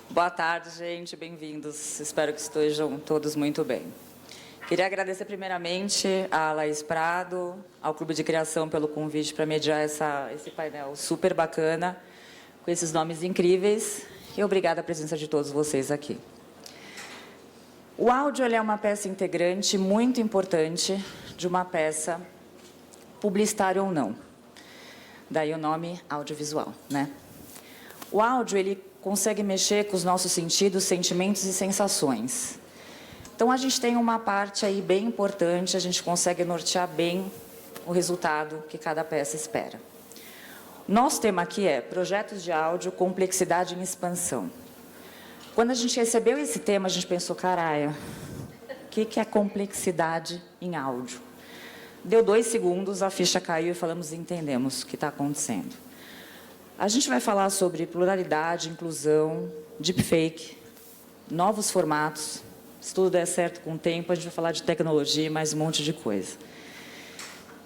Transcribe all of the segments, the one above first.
Boa tarde, gente. Bem-vindos. Espero que estejam todos muito bem. Queria agradecer primeiramente a Laís Prado, ao Clube de Criação pelo convite para mediar esse painel super bacana, com esses nomes incríveis, e obrigada a presença de todos vocês aqui. O áudio é uma peça integrante muito importante de uma peça publicitária ou não. Daí o nome audiovisual, né? O áudio, ele consegue mexer com os nossos sentidos, sentimentos e sensações. Então, a gente tem uma parte aí bem importante, a gente consegue nortear bem o resultado que cada peça espera. Nosso tema aqui é projetos de áudio, complexidade em expansão. Quando a gente recebeu esse tema, a gente pensou, caralho, o que é complexidade em áudio? Deu 2 segundos, a ficha caiu e falamos, entendemos o que está acontecendo. A gente vai falar sobre pluralidade, inclusão, deepfake, novos formatos. Se tudo der certo com o tempo, a gente vai falar de tecnologia e mais um monte de coisa.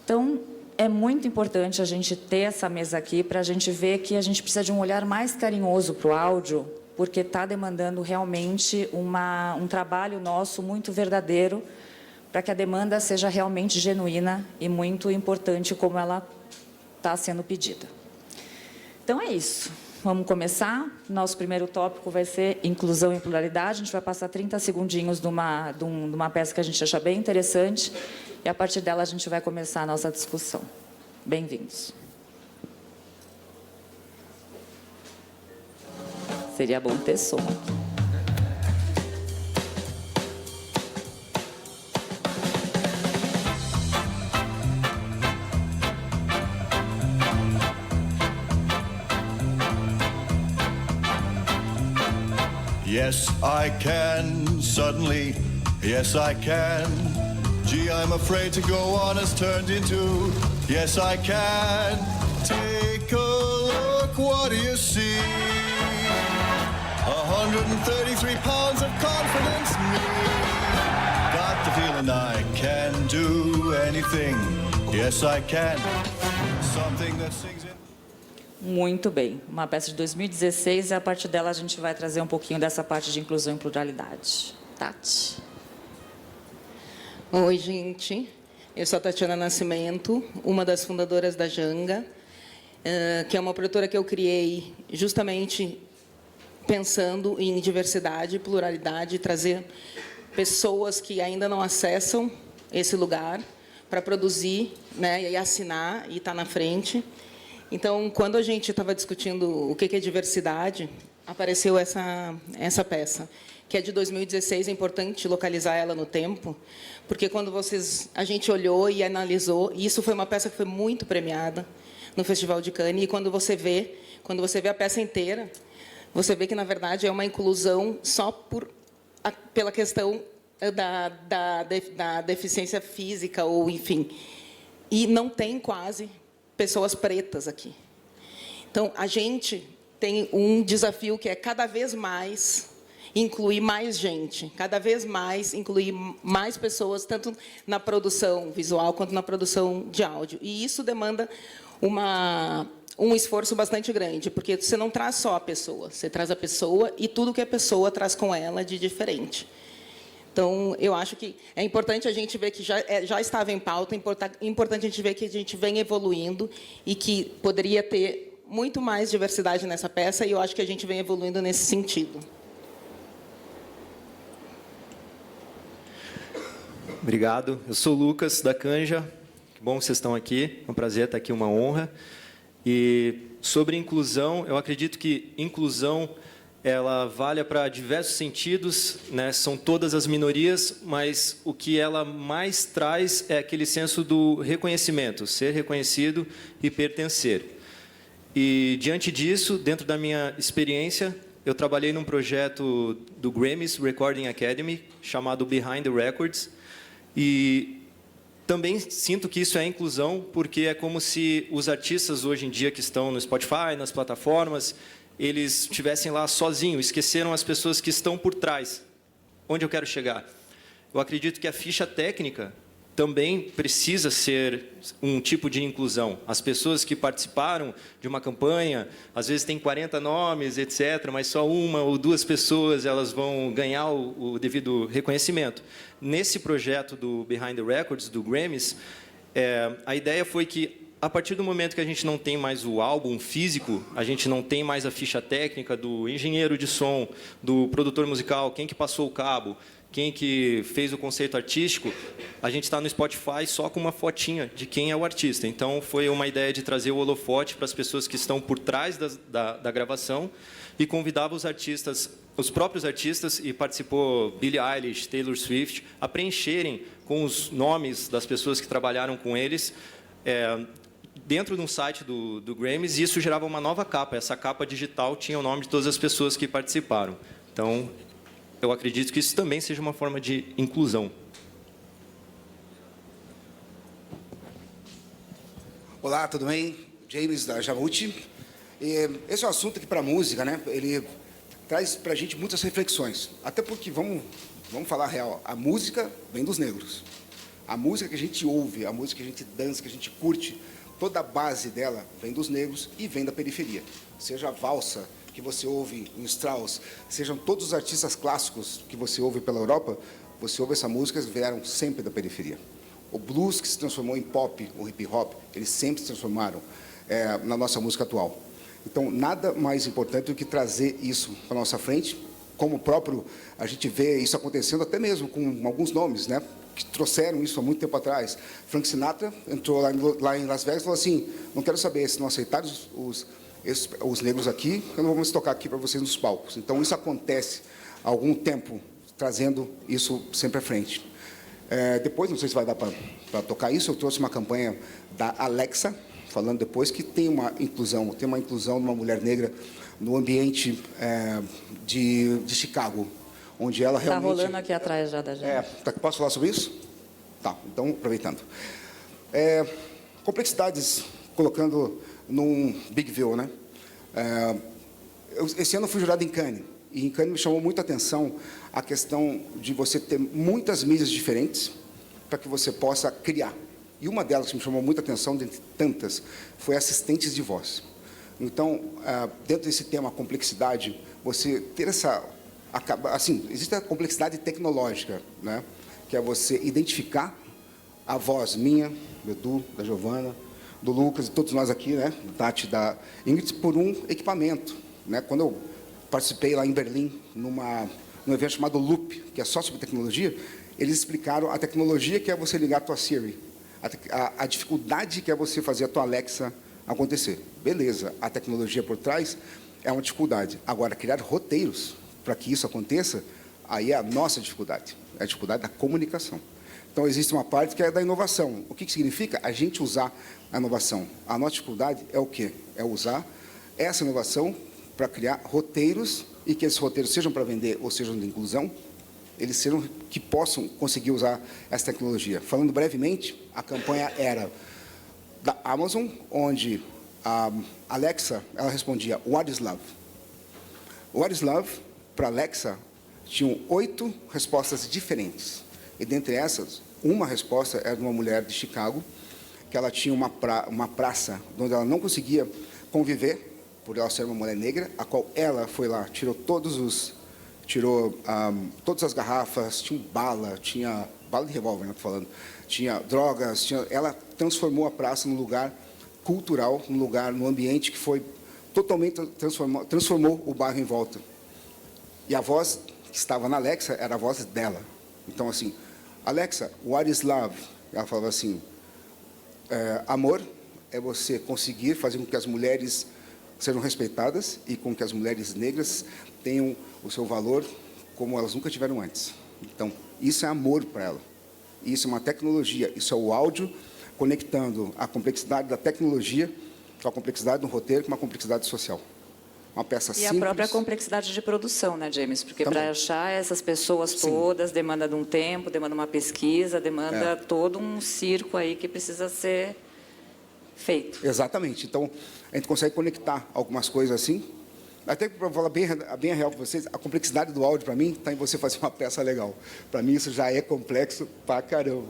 Então, é muito importante a gente ter essa mesa aqui para a gente ver que a gente precisa de um olhar mais carinhoso para o áudio, porque está demandando realmente um trabalho nosso muito verdadeiro para que a demanda seja realmente genuína e muito importante como ela está sendo pedida. Então, é isso. Vamos começar. Nosso primeiro tópico vai ser inclusão e pluralidade. A gente vai passar 30 segundinhos de uma peça que a gente acha bem interessante e, a partir dela, a gente vai começar a nossa discussão. Bem-vindos. Seria bom ter som. Yes, I can, suddenly, yes, I can. Gee, I'm afraid to go on has turned into, yes, I can. Take a look, what do you see? 133 pounds of confidence, me. Got the feeling I can do anything, yes, I can. Something that sings in... Muito bem. Uma peça de 2016 e, a partir dela, a gente vai trazer um pouquinho dessa parte de inclusão e pluralidade. Tati. Oi, gente. Eu sou a Tatiana Nascimento, uma das fundadoras da Janga, que é uma produtora que eu criei justamente pensando em diversidade, pluralidade, trazer pessoas que ainda não acessam esse lugar para produzir, né, e assinar e estar na frente. Então, quando a gente estava discutindo o que é diversidade, apareceu essa peça, que é de 2016, é importante localizar ela no tempo, porque quando a gente olhou e analisou, e isso foi uma peça que foi muito premiada no Festival de Cannes, e quando você vê a peça inteira, você vê que, na verdade, é uma inclusão só pela questão da deficiência física, ou enfim, e não tem quase pessoas pretas aqui. Então, a gente tem um desafio que é cada vez mais incluir mais gente, cada vez mais incluir mais pessoas, tanto na produção visual quanto na produção de áudio. E isso demanda um esforço bastante grande, porque você não traz só a pessoa, você traz a pessoa e tudo que a pessoa traz com ela de diferente. Então, eu acho que é importante a gente ver que já estava em pauta, é importante a gente ver que a gente vem evoluindo e que poderia ter muito mais diversidade nessa peça, e eu acho que a gente vem evoluindo nesse sentido. Obrigado. Eu sou o Lucas, da Canja. Que bom que vocês estão aqui. É um prazer estar aqui, uma honra. E sobre inclusão, eu acredito que inclusão ela vale para diversos sentidos, né? São todas as minorias, mas o que ela mais traz é aquele senso do reconhecimento, ser reconhecido e pertencer. E, diante disso, dentro da minha experiência, eu trabalhei num projeto do Grammys Recording Academy, chamado Behind the Records, e também sinto que isso é inclusão, porque é como se os artistas, hoje em dia, que estão no Spotify, nas plataformas, eles estivessem lá sozinhos, esqueceram as pessoas que estão por trás. Onde eu quero chegar? Eu acredito que a ficha técnica também precisa ser um tipo de inclusão. As pessoas que participaram de uma campanha, às vezes tem 40 nomes, etc., mas só uma ou duas pessoas elas vão ganhar o devido reconhecimento. Nesse projeto do Behind the Records, do Grammys, a ideia foi que, a partir do momento que a gente não tem mais o álbum físico, a gente não tem mais a ficha técnica do engenheiro de som, do produtor musical, quem que passou o cabo, quem que fez o conceito artístico, a gente está no Spotify só com uma fotinha de quem é o artista. Então, foi uma ideia de trazer o holofote para as pessoas que estão por trás da gravação e convidava os artistas, os próprios artistas, e participou Billie Eilish, Taylor Swift, a preencherem com os nomes das pessoas que trabalharam com eles, dentro de um site do Grammys, e isso gerava uma nova capa. Essa capa digital tinha o nome de todas as pessoas que participaram. Então, eu acredito que isso também seja uma forma de inclusão. Olá, tudo bem? James, da Jabuti. Esse é um assunto que, para a música, né, ele traz para a gente muitas reflexões. Até porque, vamos falar a real, a música vem dos negros. A música que a gente ouve, a música que a gente dança, que a gente curte, toda a base dela vem dos negros e vem da periferia. Seja a valsa que você ouve em Strauss, sejam todos os artistas clássicos que você ouve pela Europa, você ouve essa música, vieram sempre da periferia. O blues, que se transformou em pop, o hip hop, eles sempre se transformaram na nossa música atual. Então, nada mais importante do que trazer isso para a nossa frente, como próprio a gente vê isso acontecendo até mesmo com alguns nomes, né, que trouxeram isso há muito tempo atrás. Frank Sinatra entrou lá em Las Vegas e falou assim: não quero saber se não aceitarem os negros aqui, eu não vou mais tocar aqui para vocês nos palcos. Então, isso acontece há algum tempo, trazendo isso sempre à frente. Depois, não sei se vai dar para tocar isso, eu trouxe uma campanha da Alexa, falando depois que tem uma inclusão de uma mulher negra no ambiente de Chicago, onde ela realmente... Está rolando aqui atrás já da gente. Posso falar sobre isso? Tá, então, aproveitando. Complexidades, colocando num big view, né? Esse ano eu fui jurado em Cannes, e em Cannes me chamou muita atenção a questão de você ter muitas mídias diferentes para que você possa criar. E uma delas que me chamou muita atenção, dentre tantas, foi assistentes de voz. Então, dentro desse tema complexidade, você ter essa... Assim, existe a complexidade tecnológica, né? Que é você identificar a voz minha, do Edu, da Giovana, do Lucas, e todos nós aqui, né, Tati, da Ingrid, por um equipamento, né? Quando eu participei lá em Berlim, num evento chamado Loop, que é só sobre tecnologia, eles explicaram a tecnologia que é você ligar a tua Siri, a dificuldade que é você fazer a tua Alexa acontecer. Beleza, a tecnologia por trás é uma dificuldade. Agora, criar roteiros para que isso aconteça, aí é a nossa dificuldade, é a dificuldade da comunicação. Então, existe uma parte que é da inovação. O que significa? A gente usar a inovação. A nossa dificuldade é o quê? É usar essa inovação para criar roteiros, e que esses roteiros sejam para vender ou sejam de inclusão, eles sejam que possam conseguir usar essa tecnologia. Falando brevemente, a campanha era da Amazon, onde a Alexa, ela respondia, "What is love?" What is love, para Alexa, tinham 8 respostas diferentes. E, dentre essas, uma resposta era de uma mulher de Chicago, que ela tinha uma praça onde ela não conseguia conviver, por ela ser uma mulher negra, a qual ela foi lá, tirou todas as garrafas, tinha bala de revólver, né, tô falando, tinha drogas, ela transformou a praça num lugar cultural, num ambiente que foi totalmente transformou o bairro em volta. E a voz que estava na Alexa era a voz dela. Então, assim, Alexa, what is love? Ela falava assim, amor é você conseguir fazer com que as mulheres sejam respeitadas e com que as mulheres negras tenham o seu valor como elas nunca tiveram antes. Então, isso é amor para ela. Isso é uma tecnologia, isso é o áudio conectando a complexidade da tecnologia com a complexidade do roteiro, com uma complexidade social. Uma peça simples. E a própria complexidade de produção, né, James? Porque para achar essas pessoas todas, demanda de um tempo, demanda uma pesquisa, demanda todo um circo aí que precisa ser feito. Exatamente. Então, a gente consegue conectar algumas coisas assim. Até para falar bem real para vocês, a complexidade do áudio, para mim, está em você fazer uma peça legal. Para mim, isso já é complexo pra caramba.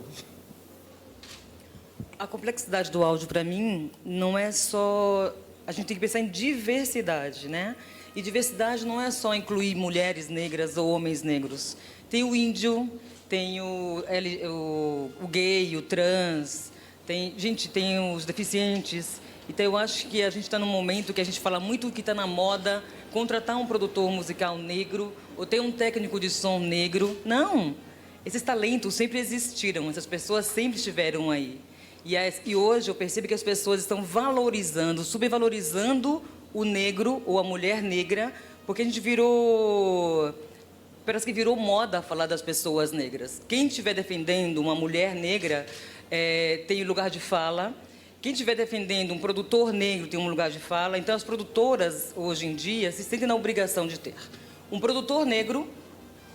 A complexidade do áudio, para mim, não é só... A gente tem que pensar em diversidade, né? E diversidade não é só incluir mulheres negras ou homens negros. Tem o índio, tem o gay, o trans, tem os deficientes. Então, eu acho que a gente está num momento que a gente fala muito que está na moda contratar um produtor musical negro ou ter um técnico de som negro. Não! Esses talentos sempre existiram, essas pessoas sempre estiveram aí. E hoje eu percebo que as pessoas estão valorizando, subvalorizando o negro ou a mulher negra, porque a gente parece que virou moda falar das pessoas negras. Quem estiver defendendo uma mulher negra tem lugar de fala. Quem estiver defendendo um produtor negro tem um lugar de fala. Então, as produtoras, hoje em dia, se sentem na obrigação de ter um produtor negro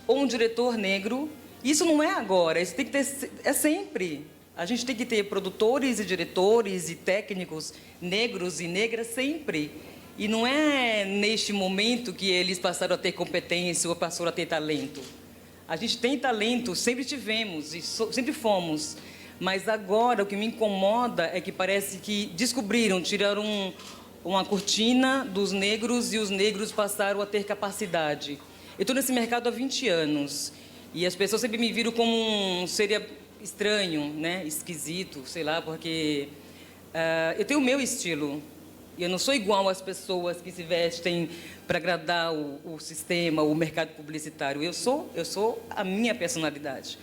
ou um diretor negro. Isso não é agora, isso tem que ter, é sempre. A gente tem que ter produtores e diretores e técnicos negros e negras sempre. E não é neste momento que eles passaram a ter competência ou passaram a ter talento. A gente tem talento, sempre tivemos e sempre fomos. Mas agora o que me incomoda é que parece que tiraram uma cortina dos negros e os negros passaram a ter capacidade. Eu estou nesse mercado há 20 anos e as pessoas sempre me viram como um ser estranho, né? Esquisito, sei lá, porque eu tenho o meu estilo. E eu não sou igual às pessoas que se vestem para agradar o sistema, o mercado publicitário. Eu sou a minha personalidade.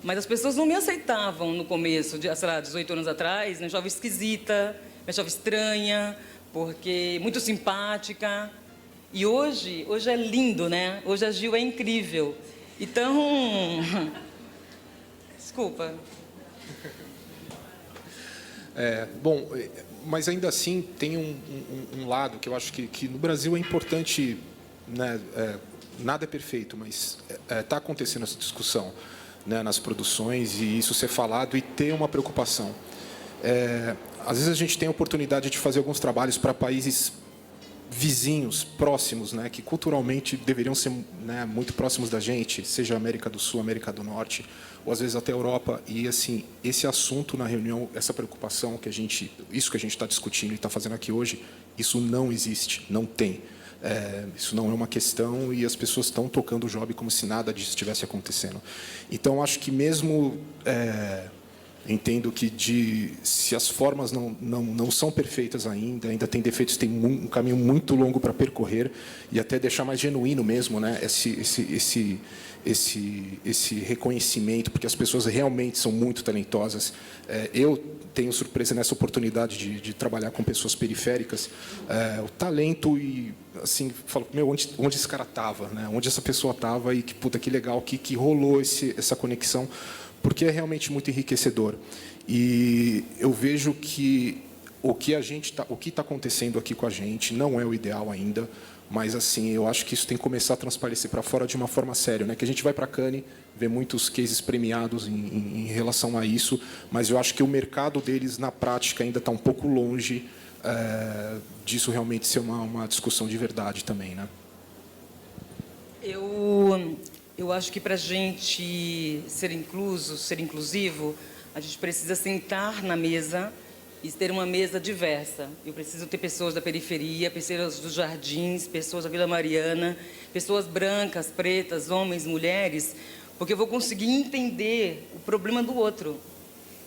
Mas as pessoas não me aceitavam no começo, sei lá, 18 anos atrás, me achava esquisita, me achava estranha, porque muito simpática. E hoje é lindo, né? Hoje a Gil é incrível. Então, desculpa. Bom, mas ainda assim tem um lado que eu acho que no Brasil é importante, né? Nada é perfeito, mas está acontecendo essa discussão, né, nas produções, e isso ser falado e ter uma preocupação. Às vezes a gente tem a oportunidade de fazer alguns trabalhos para países vizinhos, próximos, né, que culturalmente deveriam ser, né, muito próximos da gente, seja América do Sul, América do Norte, ou às vezes até Europa. E assim, esse assunto na reunião, essa preocupação isso que a gente está discutindo e está fazendo aqui hoje, isso não existe, não tem. Isso não é uma questão e as pessoas estão tocando o job como se nada disso estivesse acontecendo. Então, acho que mesmo entendo que se as formas não são perfeitas ainda tem defeitos, tem um caminho muito longo para percorrer e até deixar mais genuíno mesmo, né, esse reconhecimento, porque as pessoas realmente são muito talentosas. Eu tenho surpresa nessa oportunidade de trabalhar com pessoas periféricas, o talento e assim, falo, meu, onde esse cara estava, né? Onde essa pessoa estava e que legal que rolou essa conexão, porque é realmente muito enriquecedor. E eu vejo que o que está acontecendo aqui com a gente não é o ideal ainda, mas assim, eu acho que isso tem que começar a transparecer para fora de uma forma séria, né? Que a gente vai para Cannes, vê muitos cases premiados em relação a isso, mas eu acho que o mercado deles na prática ainda está um pouco longe disso realmente ser uma discussão de verdade também, né? Eu acho que para a gente ser inclusivo, a gente precisa sentar na mesa e ter uma mesa diversa. Eu preciso ter pessoas da periferia, pessoas dos jardins, pessoas da Vila Mariana, pessoas brancas, pretas, homens, mulheres, porque eu vou conseguir entender o problema do outro.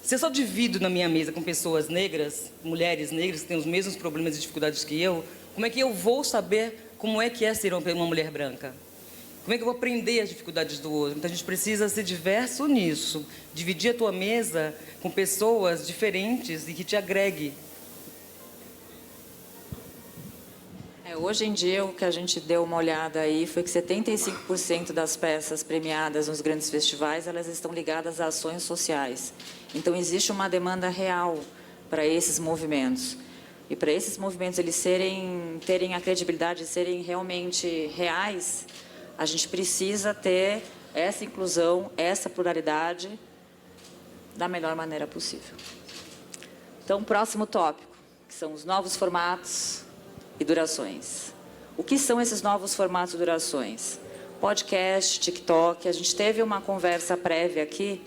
Se eu só divido na minha mesa com pessoas negras, mulheres negras que têm os mesmos problemas e dificuldades que eu, como é que eu vou saber como é que é ser uma mulher branca? Como é que eu vou aprender as dificuldades do outro? Então, a gente precisa ser diverso nisso. Dividir a tua mesa com pessoas diferentes e que te agregue. Hoje em dia, o que a gente deu uma olhada aí foi que 75% das peças premiadas nos grandes festivais, elas estão ligadas a ações sociais. Então, existe uma demanda real para esses movimentos. E para esses movimentos eles terem a credibilidade de serem realmente reais, a gente precisa ter essa inclusão, essa pluralidade da melhor maneira possível. Então, próximo tópico, que são os novos formatos e durações. O que são esses novos formatos e durações? Podcast, TikTok. A gente teve uma conversa prévia aqui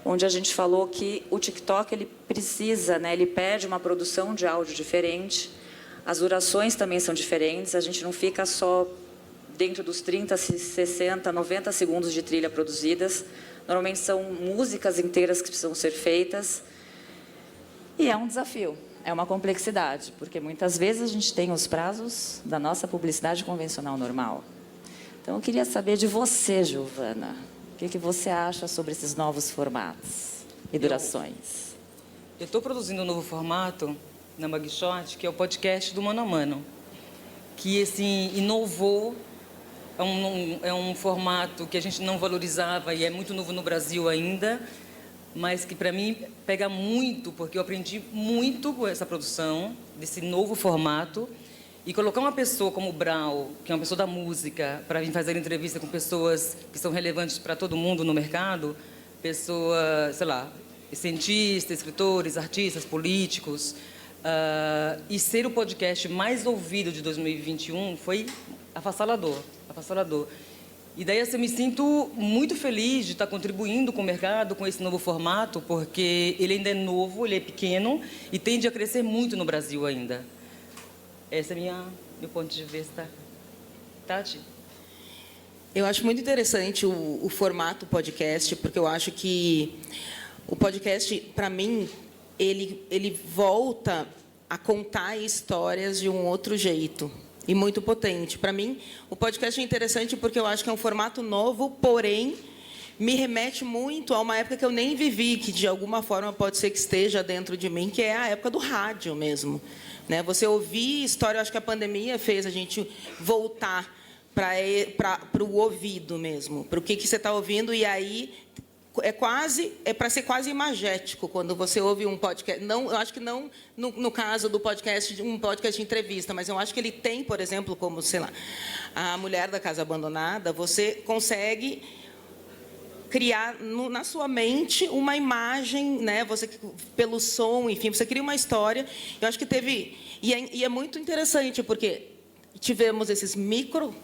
onde a gente falou que o TikTok ele precisa, né, ele pede uma produção de áudio diferente, as durações também são diferentes, a gente não fica só dentro dos 30, 60, 90 segundos de trilha produzidas, normalmente são músicas inteiras que precisam ser feitas, e é um desafio, é uma complexidade, porque muitas vezes a gente tem os prazos da nossa publicidade convencional normal. Então, eu queria saber de você, Giovana, o que você acha sobre esses novos formatos e durações? Eu estou produzindo um novo formato na Magshot, que é o podcast do Mano a Mano, que assim, inovou, é um formato que a gente não valorizava e é muito novo no Brasil ainda, mas que para mim pega muito, porque eu aprendi muito com essa produção, desse novo formato. E colocar uma pessoa como o Brau, que é uma pessoa da música, para vir fazer entrevista com pessoas que são relevantes para todo mundo no mercado, pessoas, sei lá, cientistas, escritores, artistas, políticos, e ser o podcast mais ouvido de 2021 foi avassalador, avassalador. E daí assim, eu me sinto muito feliz de estar contribuindo com o mercado, com esse novo formato, porque ele ainda é novo, ele é pequeno e tende a crescer muito no Brasil ainda. Esse é meu ponto de vista. Tati? Eu acho muito interessante o formato podcast, porque eu acho que o podcast, para mim, ele volta a contar histórias de um outro jeito e muito potente. Para mim, o podcast é interessante porque eu acho que é um formato novo, porém, me remete muito a uma época que eu nem vivi, que de alguma forma pode ser que esteja dentro de mim, que é a época do rádio mesmo. Né? Você ouvir história, eu acho que a pandemia fez a gente voltar para o ouvido mesmo, para o que você está ouvindo, e aí é para ser quase imagético quando você ouve um podcast. Não, eu acho que não no caso do podcast, um podcast de entrevista, mas eu acho que ele tem, por exemplo, como, sei lá, a Mulher da Casa Abandonada, você consegue criar na sua mente uma imagem, né? Você pelo som, enfim, você cria uma história. Eu acho que teve e é muito interessante porque tivemos esses micro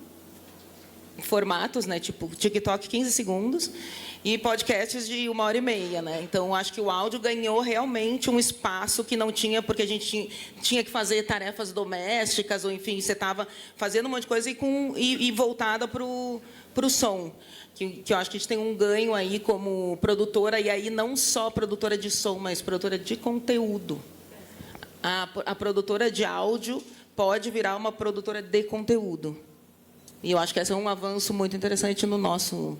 formatos, né? Tipo TikTok 15 segundos e podcasts de 1h30, né? Então acho que o áudio ganhou realmente um espaço que não tinha, porque a gente tinha que fazer tarefas domésticas ou enfim, você estava fazendo um monte de coisa e voltada para o som. Que eu acho que a gente tem um ganho aí como produtora, e aí não só produtora de som, mas produtora de conteúdo. A produtora de áudio pode virar uma produtora de conteúdo. E eu acho que esse é um avanço muito interessante no nosso,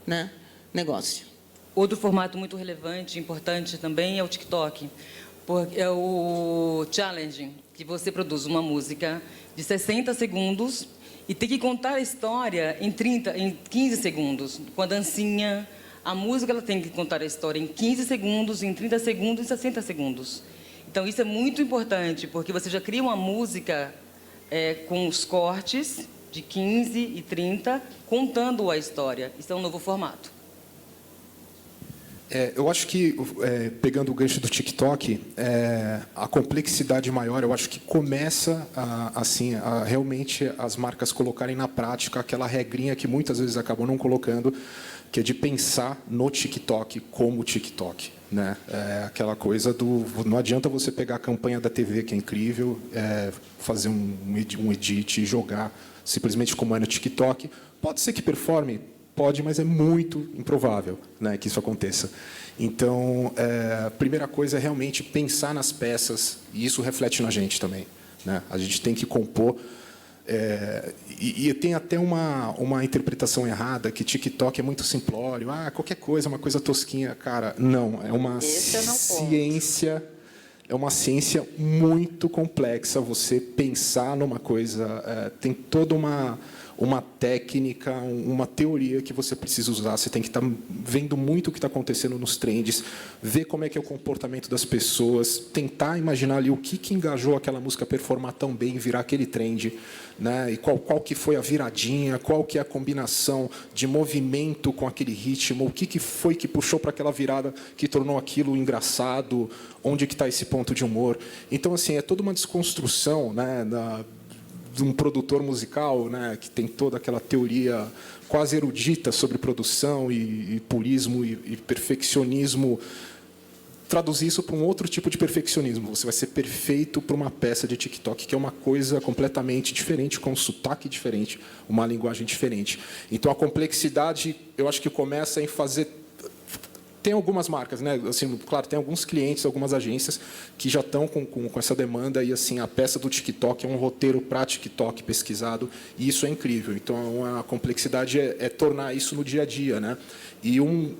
né, negócio. Outro formato muito relevante, importante também, é o TikTok. Porque é o challenge, que você produz uma música de 60 segundos e tem que contar a história em 15 segundos. Com a dancinha, a música ela tem que contar a história em 15 segundos, em 30 segundos e 60 segundos. Então, isso é muito importante, porque você já cria uma música com os cortes de 15 e 30, contando a história. Isso é um novo formato. Eu acho que, pegando o gancho do TikTok, a complexidade maior, eu acho que começa a realmente as marcas colocarem na prática aquela regrinha que muitas vezes acabam não colocando, que é de pensar no TikTok como TikTok. Né? Aquela coisa do... Não adianta você pegar a campanha da TV, que é incrível, fazer um edit e jogar simplesmente como é no TikTok. Pode ser que performe, pode, mas é muito improvável, né, que isso aconteça. Então, a primeira coisa é realmente pensar nas peças, e isso reflete na gente também. Né? A gente tem que compor. E tem até uma interpretação errada, que TikTok é muito simplório. Qualquer coisa, uma coisa tosquinha. Cara, não. É uma ciência... É uma ciência muito complexa. Você pensar numa coisa... tem toda uma técnica, uma teoria que você precisa usar. Você tem que estar vendo muito o que está acontecendo nos trends, ver como é que é o comportamento das pessoas, tentar imaginar ali o que engajou aquela música a performar tão bem, virar aquele trend, né? E qual que foi a viradinha, qual que é a combinação de movimento com aquele ritmo, o que foi que puxou para aquela virada que tornou aquilo engraçado, onde que está esse ponto de humor. Então, assim, é toda uma desconstrução, né, de um produtor musical, né, que tem toda aquela teoria quase erudita sobre produção e purismo e perfeccionismo, traduzir isso para um outro tipo de perfeccionismo. Você vai ser perfeito para uma peça de TikTok, que é uma coisa completamente diferente, com um sotaque diferente, uma linguagem diferente. Então, a complexidade, eu acho que começa em fazer... Tem algumas marcas, né? Assim, claro, tem alguns clientes, algumas agências que já estão com essa demanda, e assim, a peça do TikTok é um roteiro para TikTok pesquisado, e isso é incrível. Então, a complexidade é tornar isso no dia a dia, né? E um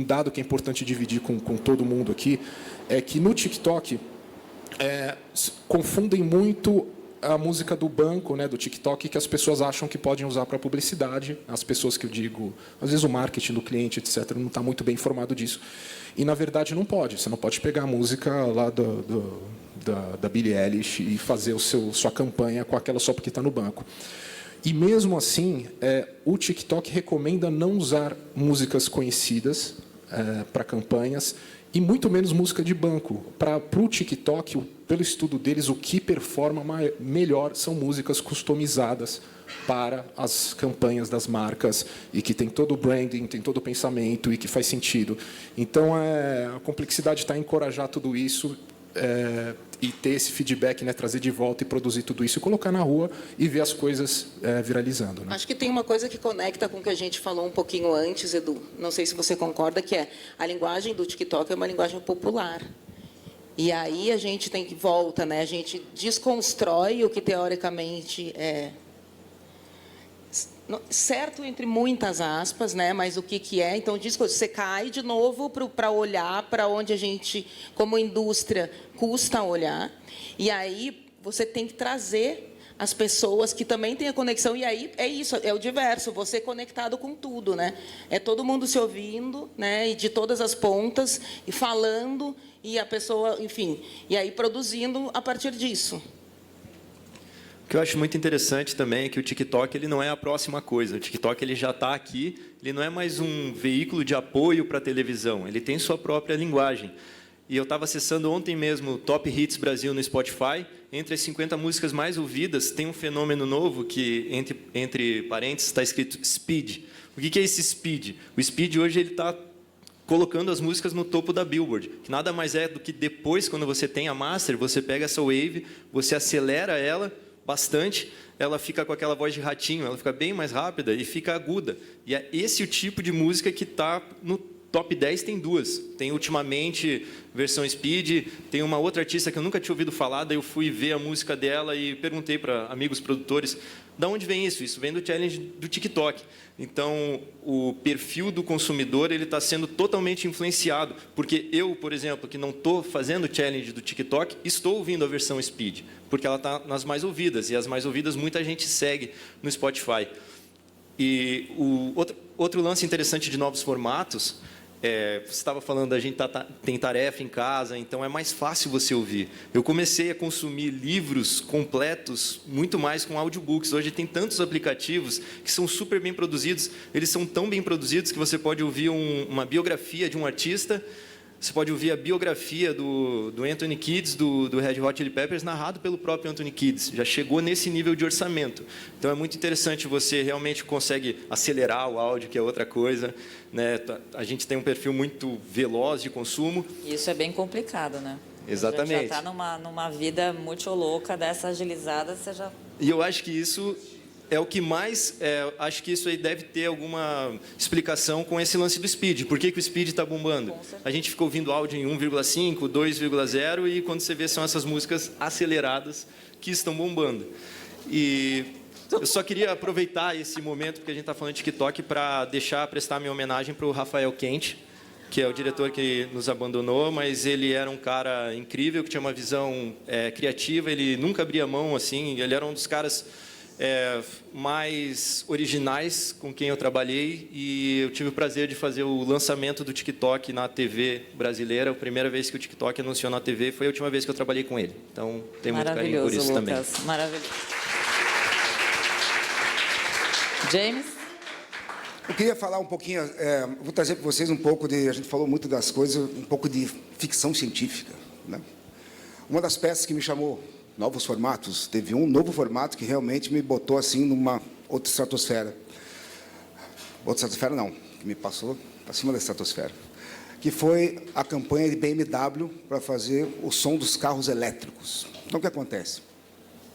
dado que é importante dividir com todo mundo aqui é que no TikTok confundem muito a música do banco, né, do TikTok, que as pessoas acham que podem usar para publicidade. As pessoas que eu digo, às vezes o marketing do cliente, etc., não está muito bem informado disso. E, na verdade, não pode. Você não pode pegar a música lá da Billie Eilish e fazer sua campanha com aquela só porque está no banco. E, mesmo assim, o TikTok recomenda não usar músicas conhecidas para campanhas e muito menos música de banco. Para o TikTok, pelo estudo deles, o que performa melhor são músicas customizadas para as campanhas das marcas e que tem todo o branding, tem todo o pensamento e que faz sentido. Então, a complexidade está em encorajar tudo isso e ter esse feedback, né, trazer de volta e produzir tudo isso e colocar na rua e ver as coisas viralizando, né? Acho que tem uma coisa que conecta com o que a gente falou um pouquinho antes, Edu. Não sei se você concorda, que a linguagem do TikTok é uma linguagem popular. E aí a gente tem que volta, né? A gente desconstrói o que teoricamente é certo entre muitas aspas, né? Mas o que é? Então você cai de novo para olhar para onde a gente, como indústria, custa olhar. E aí você tem que trazer as pessoas que também têm a conexão. E aí é isso, é o diverso, você conectado com tudo, né? É todo mundo se ouvindo, né? E de todas as pontas e falando, e a pessoa, enfim, e aí produzindo a partir disso. O que eu acho muito interessante também é que o TikTok ele não é a próxima coisa. O TikTok ele já está aqui, ele não é mais um veículo de apoio para a televisão, ele tem sua própria linguagem. E eu estava acessando ontem mesmo o Top Hits Brasil no Spotify. Entre as 50 músicas mais ouvidas, tem um fenômeno novo que, entre parênteses, está escrito Speed. O que é esse Speed? O Speed hoje ele está colocando as músicas no topo da Billboard, que nada mais é do que depois, quando você tem a master, você pega essa wave, você acelera ela bastante, ela fica com aquela voz de ratinho, ela fica bem mais rápida e fica aguda. E é esse o tipo de música que está no top 10, tem duas. Tem, ultimamente, versão Speed, tem uma outra artista que eu nunca tinha ouvido falar, daí eu fui ver a música dela e perguntei para amigos produtores, de onde vem isso? Isso vem do challenge do TikTok. Então, o perfil do consumidor ele está sendo totalmente influenciado, porque eu, por exemplo, que não estou fazendo o challenge do TikTok, estou ouvindo a versão Speed, porque ela está nas mais ouvidas, e as mais ouvidas muita gente segue no Spotify. E o outro lance interessante de novos formatos, você estava falando, a gente tem tarefa em casa, então é mais fácil você ouvir. Eu comecei a consumir livros completos muito mais com audiobooks. Hoje tem tantos aplicativos que são super bem produzidos. Eles são tão bem produzidos que você pode ouvir uma biografia de um artista, você pode ouvir a biografia do Anthony Kiedis, do Red Hot Chili Peppers, narrado pelo próprio Anthony Kiedis. Já chegou nesse nível de orçamento. Então, é muito interessante, você realmente consegue acelerar o áudio, que é outra coisa, né? A gente tem um perfil muito veloz de consumo. Isso é bem complicado, né? Exatamente. Já está numa vida muito louca, dessa agilizada, você já... E eu acho que isso é o que mais... acho que isso aí deve ter alguma explicação com esse lance do Speed. Por que o Speed está bombando? A gente fica ouvindo áudio em 1,5, 2,0 e quando você vê são essas músicas aceleradas que estão bombando. E eu só queria aproveitar esse momento, porque a gente está falando de TikTok, para prestar minha homenagem para o Rafael Kent, que é o diretor que nos abandonou, mas ele era um cara incrível, que tinha uma visão criativa, ele nunca abria mão, assim, ele era um dos caras mais originais com quem eu trabalhei, e eu tive o prazer de fazer o lançamento do TikTok na TV brasileira. A primeira vez que o TikTok anunciou na TV foi a última vez que eu trabalhei com ele. Então, tenho muito carinho por isso, Lucas. também. Maravilhoso. James? Eu queria falar um pouquinho, vou trazer para vocês um pouco a gente falou muito das coisas, um pouco de ficção científica, né? Uma das peças que me chamou novos formatos. Teve um novo formato que realmente me botou assim numa outra estratosfera. Outra estratosfera não, que me passou acima da estratosfera. Que foi a campanha de BMW para fazer o som dos carros elétricos. Então, o que acontece?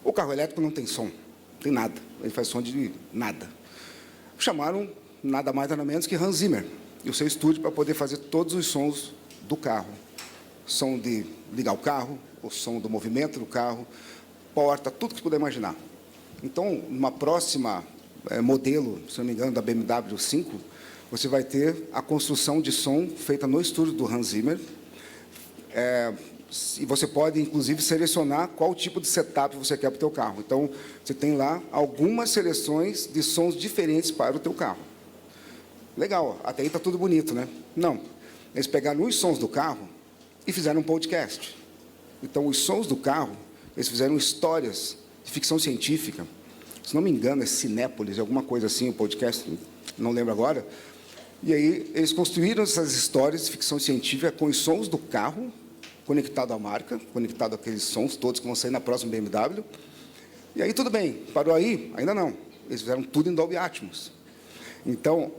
O carro elétrico não tem som, não tem nada. Ele faz som de nada. Chamaram nada mais nada menos que Hans Zimmer e o seu estúdio para poder fazer todos os sons do carro. Som de ligar o carro, o som do movimento do carro, porta, tudo que você puder imaginar. Então, numa próxima modelo, se não me engano, da BMW 5, você vai ter a construção de som feita no estúdio do Hans Zimmer. E você pode, inclusive, selecionar qual tipo de setup você quer para o teu carro. Então, você tem lá algumas seleções de sons diferentes para o teu carro. Legal, até aí está tudo bonito, né? Não. Eles pegaram os sons do carro e fizeram um podcast. Então, os sons do carro, eles fizeram histórias de ficção científica. Se não me engano, é Cinépolis, alguma coisa assim, o podcast, não lembro agora. E aí, eles construíram essas histórias de ficção científica com os sons do carro, conectado à marca, conectado àqueles sons todos que vão sair na próxima BMW. E aí, tudo bem. Parou aí? Ainda não. Eles fizeram tudo em Dolby Atmos. Então,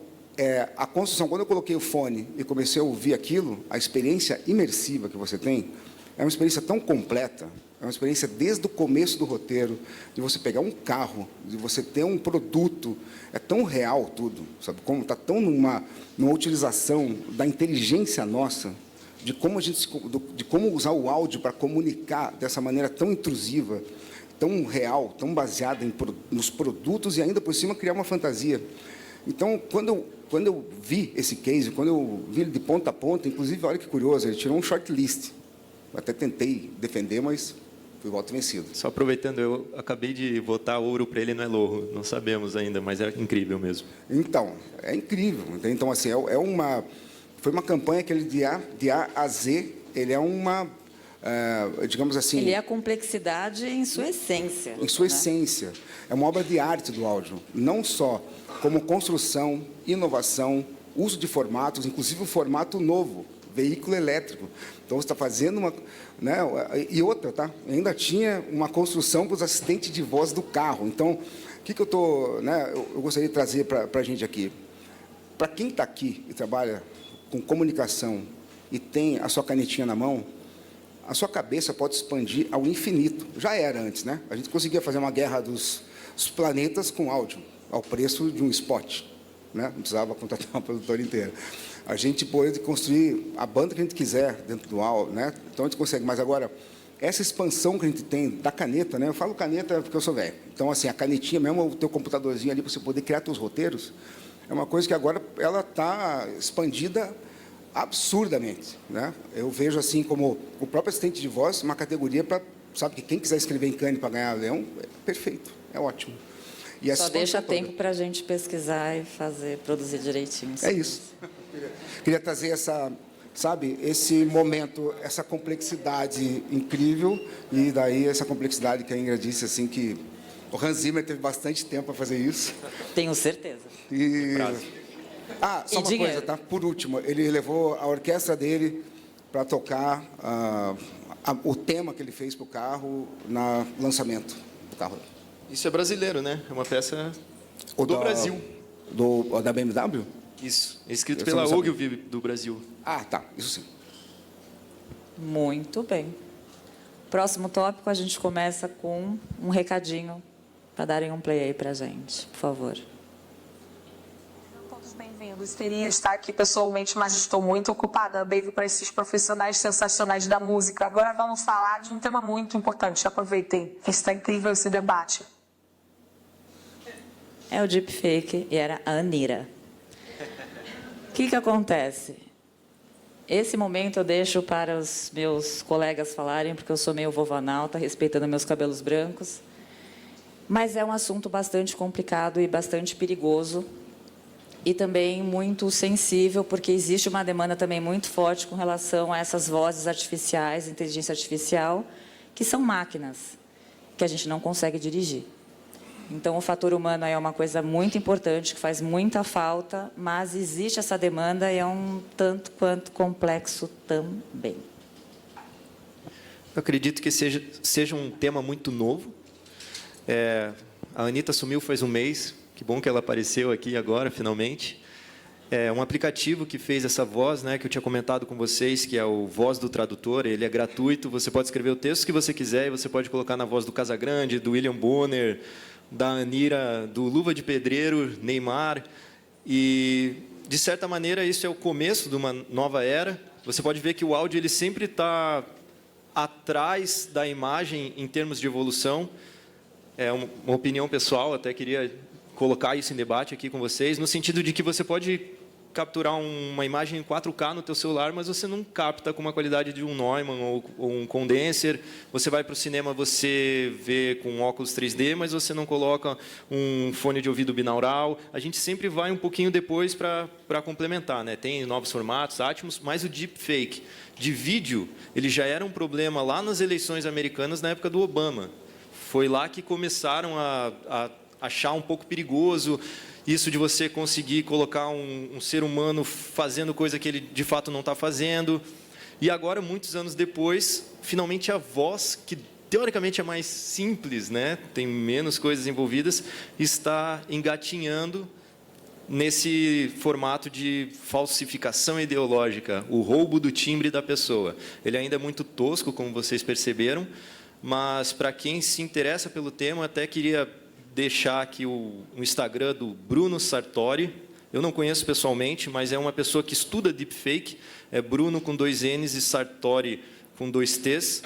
a construção, quando eu coloquei o fone e comecei a ouvir aquilo, a experiência imersiva que você tem, é uma experiência tão completa, é uma experiência desde o começo do roteiro, de você pegar um carro, de você ter um produto, é tão real tudo, sabe? Como está tão numa utilização da inteligência nossa, de como usar o áudio para comunicar dessa maneira tão intrusiva, tão real, tão baseada nos produtos e ainda por cima criar uma fantasia. Então, quando eu vi esse case, quando eu vi ele de ponta a ponta, inclusive, olha que curioso, ele tirou um shortlist. Eu até tentei defender, mas fui voto vencido. Só aproveitando, eu acabei de votar ouro para ele no Elorro. Não sabemos ainda, mas é incrível mesmo. Então, é incrível. Então, assim, foi uma campanha que ele, de A a Z, ele é uma, digamos assim... Ele é a complexidade em sua essência. Em sua essência. É uma obra de arte do áudio. Não só como construção, inovação, uso de formatos, inclusive um formato novo, veículo elétrico. Então, você está fazendo uma... Né, e outra, tá? Ainda tinha uma construção para os assistentes de voz do carro. Então, o que eu tô, né, eu gostaria de trazer para a gente aqui? Para quem está aqui e trabalha com comunicação e tem a sua canetinha na mão, a sua cabeça pode expandir ao infinito. Já era antes, né? A gente conseguia fazer uma guerra dos planetas com áudio, ao preço de um spot, né? Não precisava contratar uma produtora inteira. A gente pode construir a banda que a gente quiser dentro do áudio, né? Então a gente consegue. Mas agora, essa expansão que a gente tem da caneta, né? Eu falo caneta porque eu sou velho. Então, assim, a canetinha mesmo, o teu computadorzinho ali para você poder criar seus roteiros, é uma coisa que agora ela está expandida absurdamente, né? Eu vejo assim como o próprio assistente de voz, uma categoria para, sabe, que quem quiser escrever em Cannes para ganhar leão, é perfeito, é ótimo. E só deixa tempo para a gente pesquisar e produzir direitinho. É isso. Queria trazer esse momento, essa complexidade incrível, e daí essa complexidade que a Ingrid disse, assim, que o Hans Zimmer teve bastante tempo para fazer isso. Tenho certeza. Só uma coisa, tá? Por último, ele levou a orquestra dele para tocar o tema que ele fez para o carro no lançamento do carro. Isso é brasileiro, né? É uma peça do Brasil. Da BMW? Isso. É escrito pela Ogilvy do Brasil. Ah, tá. Isso sim. Muito bem. Próximo tópico, a gente começa com um recadinho para darem um play aí para a gente, por favor. Todos bem-vindos. Teria estar aqui pessoalmente, mas estou muito ocupada. Beijo para esses profissionais sensacionais da música. Agora vamos falar de um tema muito importante. Aproveitem. Está incrível esse debate. É o deepfake e era a Anira. O que acontece? Esse momento eu deixo para os meus colegas falarem, porque eu sou meio vovanalta, respeitando meus cabelos brancos. Mas é um assunto bastante complicado e bastante perigoso. E também muito sensível, porque existe uma demanda também muito forte com relação a essas vozes artificiais, inteligência artificial, que são máquinas, que a gente não consegue dirigir. Então, o fator humano é uma coisa muito importante, que faz muita falta, mas existe essa demanda e é um tanto quanto complexo também. eu acredito que seja um tema muito novo. A Anitta sumiu faz um mês, que bom que ela apareceu aqui agora, finalmente. É um aplicativo que fez essa voz, né, que eu tinha comentado com vocês, que é o Voz do Tradutor. Ele é gratuito, você pode escrever o texto que você quiser e você pode colocar na voz do Casagrande, do William Bonner, da Anira, do Luva de Pedreiro, Neymar. E, de certa maneira, isso é o começo de uma nova era. Você pode ver que o áudio ele sempre está atrás da imagem em termos de evolução. É uma opinião pessoal, até queria colocar isso em debate aqui com vocês, no sentido de que você pode capturar uma imagem em 4K no teu celular, mas você não capta com uma qualidade de um Neumann ou um condenser. Você vai para o cinema, você vê com óculos 3D, mas você não coloca um fone de ouvido binaural. A gente sempre vai um pouquinho depois para complementar, né? Tem novos formatos, Atmos, mas o deepfake de vídeo, ele já era um problema lá nas eleições americanas na época do Obama. Foi lá que começaram a achar um pouco perigoso isso de você conseguir colocar um ser humano fazendo coisa que ele de fato não está fazendo. E agora, muitos anos depois, finalmente a voz, que teoricamente é mais simples, né? Tem menos coisas envolvidas, está engatinhando nesse formato de falsificação ideológica, o roubo do timbre da pessoa. Ele ainda é muito tosco, como vocês perceberam, mas para quem se interessa pelo tema, até queria deixar aqui o Instagram do Bruno Sartori. Eu não conheço pessoalmente, mas é uma pessoa que estuda deepfake. É Bruno com 2 N's e Sartori com 2 T's.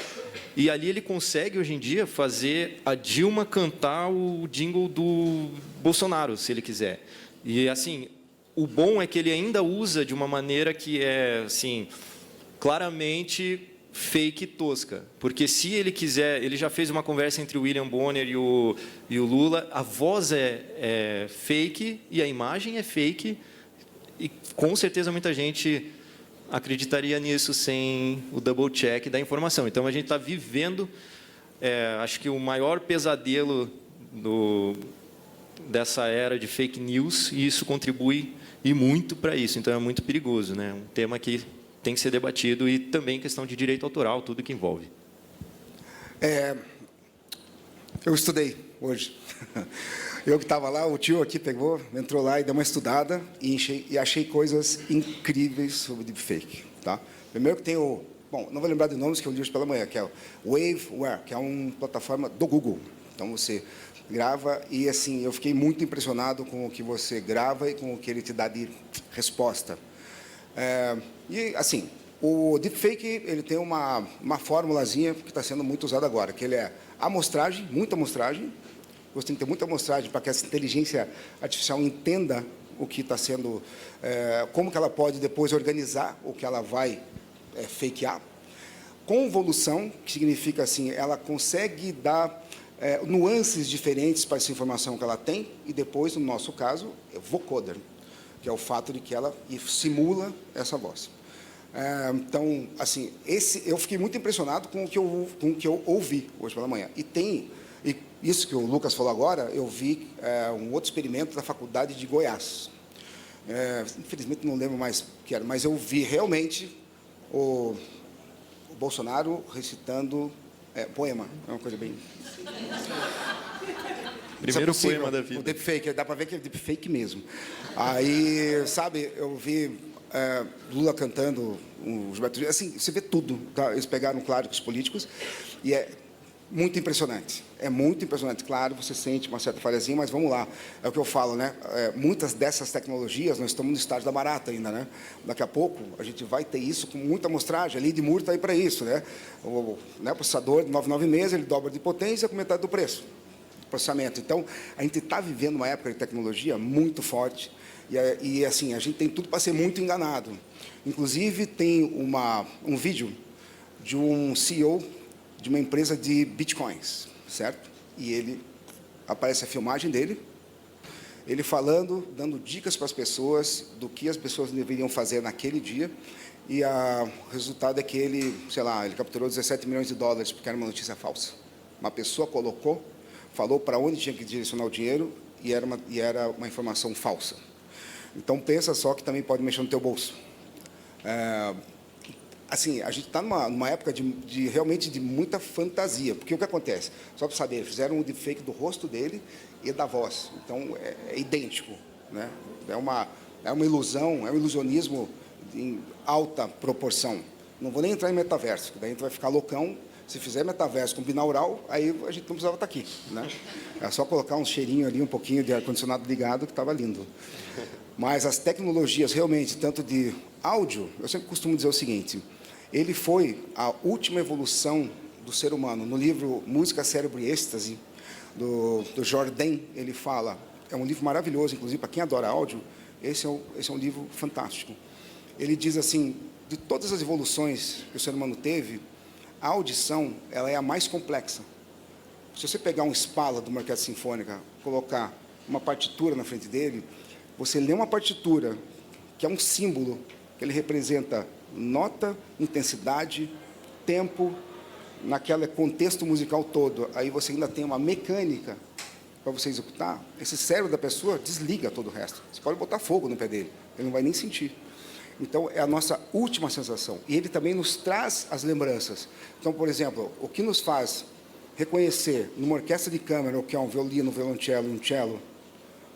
E ali ele consegue, hoje em dia, fazer a Dilma cantar o jingle do Bolsonaro, se ele quiser. E, assim, o bom é que ele ainda usa de uma maneira que é, assim, claramente fake tosca, porque se ele quiser, ele já fez uma conversa entre o William Bonner e o Lula, a voz é fake e a imagem é fake, e com certeza muita gente acreditaria nisso sem o double check da informação. Então a gente está vivendo, acho que o maior pesadelo dessa era de fake news, e isso contribui e muito para isso. Então é muito perigoso, né? Um tema que tem que ser debatido, e também questão de direito autoral, tudo que envolve. Eu estudei hoje. Eu que estava lá, o tio aqui pegou, entrou lá e deu uma estudada e achei coisas incríveis sobre deepfake. Tá? Primeiro que tem o... Bom, não vou lembrar de nomes, que eu li hoje pela manhã, que é o Waveware, que é uma plataforma do Google. Então, você grava e, assim, eu fiquei muito impressionado com o que você grava e com o que ele te dá de resposta. E, assim, o deepfake ele tem uma formulazinha que está sendo muito usada agora, que ele é amostragem, muita amostragem. Você tem que ter muita amostragem para que essa inteligência artificial entenda o que está sendo, como que ela pode depois organizar o que ela vai fakear. Convolução, que significa assim, ela consegue dar nuances diferentes para essa informação que ela tem, e depois, no nosso caso, vocoder, que é o fato de que ela simula essa voz. Então, assim, eu fiquei muito impressionado com o que eu ouvi hoje pela manhã. E isso que o Lucas falou agora, eu vi um outro experimento da Faculdade de Goiás. Infelizmente, não lembro mais o que era, mas eu vi realmente o Bolsonaro recitando poema. É uma coisa bem... Primeiro poema da vida. O deepfake, dá para ver que é deepfake mesmo. Aí, sabe, eu vi Lula cantando o Gilberto Gil, assim, você vê tudo. Tá? Eles pegaram, claro, com os políticos, e é muito impressionante. É muito impressionante. Claro, você sente uma certa falhazinha, mas vamos lá. É o que eu falo, né? Muitas dessas tecnologias, nós estamos no estágio da barata ainda, né? Daqui a pouco, a gente vai ter isso com muita amostragem. A lei de Moore está aí para isso, né? O processador de 996, ele dobra de potência com metade do preço. Processamento. Então, a gente está vivendo uma época de tecnologia muito forte e assim, a gente tem tudo para ser muito enganado. Inclusive, tem um vídeo de um CEO de uma empresa de bitcoins, certo? E ele aparece a filmagem dele, ele falando, dando dicas para as pessoas do que as pessoas deveriam fazer naquele dia, e o resultado é que ele, sei lá, ele capturou 17 milhões de dólares porque era uma notícia falsa. Uma pessoa falou para onde tinha que direcionar o dinheiro e era uma informação falsa. Então, pensa só que também pode mexer no teu bolso. assim, a gente está numa época realmente de muita fantasia, porque o que acontece? Só para saber, fizeram um deepfake do rosto dele e da voz, então é idêntico, né? É uma ilusão, é um ilusionismo em alta proporção. Não vou nem entrar em metaverso, que daí a gente vai ficar loucão. Se fizer metaverso com binaural, aí a gente não precisava estar aqui, né? É só colocar um cheirinho ali, um pouquinho de ar-condicionado ligado, que estava lindo. Mas as tecnologias, realmente, tanto de áudio, eu sempre costumo dizer o seguinte, ele foi a última evolução do ser humano. No livro Música, Cérebro e Êxtase, do Jordan, ele fala, é um livro maravilhoso, inclusive, para quem adora áudio, esse é um livro fantástico. Ele diz assim, de todas as evoluções que o ser humano teve, a audição, ela é a mais complexa. Se você pegar um Spala de uma orquestra sinfônica, colocar uma partitura na frente dele, você lê uma partitura, que é um símbolo, que ele representa nota, intensidade, tempo, naquele contexto musical todo. Aí você ainda tem uma mecânica para você executar. Esse cérebro da pessoa desliga todo o resto. Você pode botar fogo no pé dele, ele não vai nem sentir. Então, é a nossa última sensação. E ele também nos traz as lembranças. Então, por exemplo, o que nos faz reconhecer numa orquestra de câmara, o que é um violino, um violoncelo e um cello,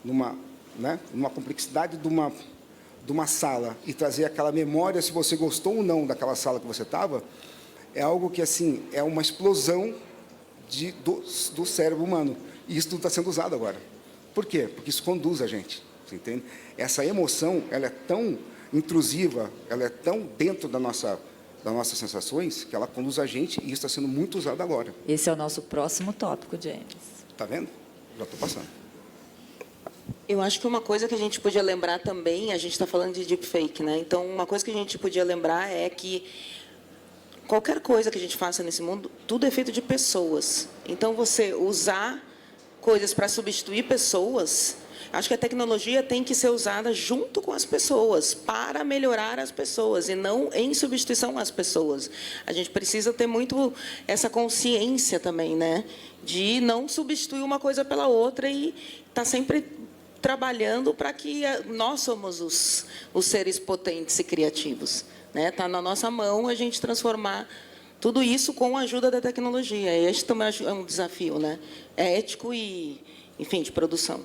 numa complexidade de uma sala, e trazer aquela memória, se você gostou ou não daquela sala que você estava, é algo que, assim, é uma explosão do cérebro humano. E isso tudo está sendo usado agora. Por quê? Porque isso conduz a gente. Você entende? Essa emoção, ela é tão intrusiva, ela é tão dentro das nossas sensações, que ela conduz a gente, e isso está sendo muito usado agora. Esse é o nosso próximo tópico, James. Está vendo? Já estou passando. Eu acho que uma coisa que a gente podia lembrar também, a gente está falando de deepfake, né? Então, uma coisa que a gente podia lembrar é que qualquer coisa que a gente faça nesse mundo, tudo é feito de pessoas. Então, você usar coisas para substituir pessoas, acho que a tecnologia tem que ser usada junto com as pessoas, para melhorar as pessoas, e não em substituição às pessoas. A gente precisa ter muito essa consciência também, né? De não substituir uma coisa pela outra e estar sempre trabalhando para que nós somos os seres potentes e criativos. Está na nossa mão a gente transformar tudo isso com a ajuda da tecnologia. E este também é um desafio, né? É ético e, enfim, de produção.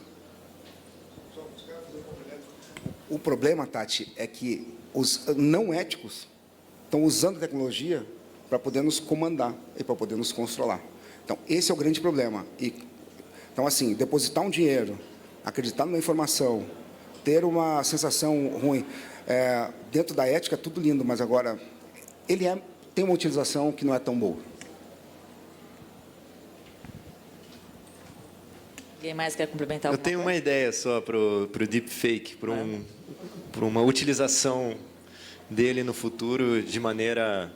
O problema, Tati, é que os não éticos estão usando a tecnologia para poder nos comandar e para poder nos controlar. Então, esse é o grande problema. Então, assim, depositar um dinheiro, acreditar numa informação, ter uma sensação ruim, dentro da ética é tudo lindo, mas agora ele tem uma utilização que não é tão boa. Alguém mais quer complementar? Eu tenho uma ideia só para o deepfake, para uma utilização dele no futuro de maneira,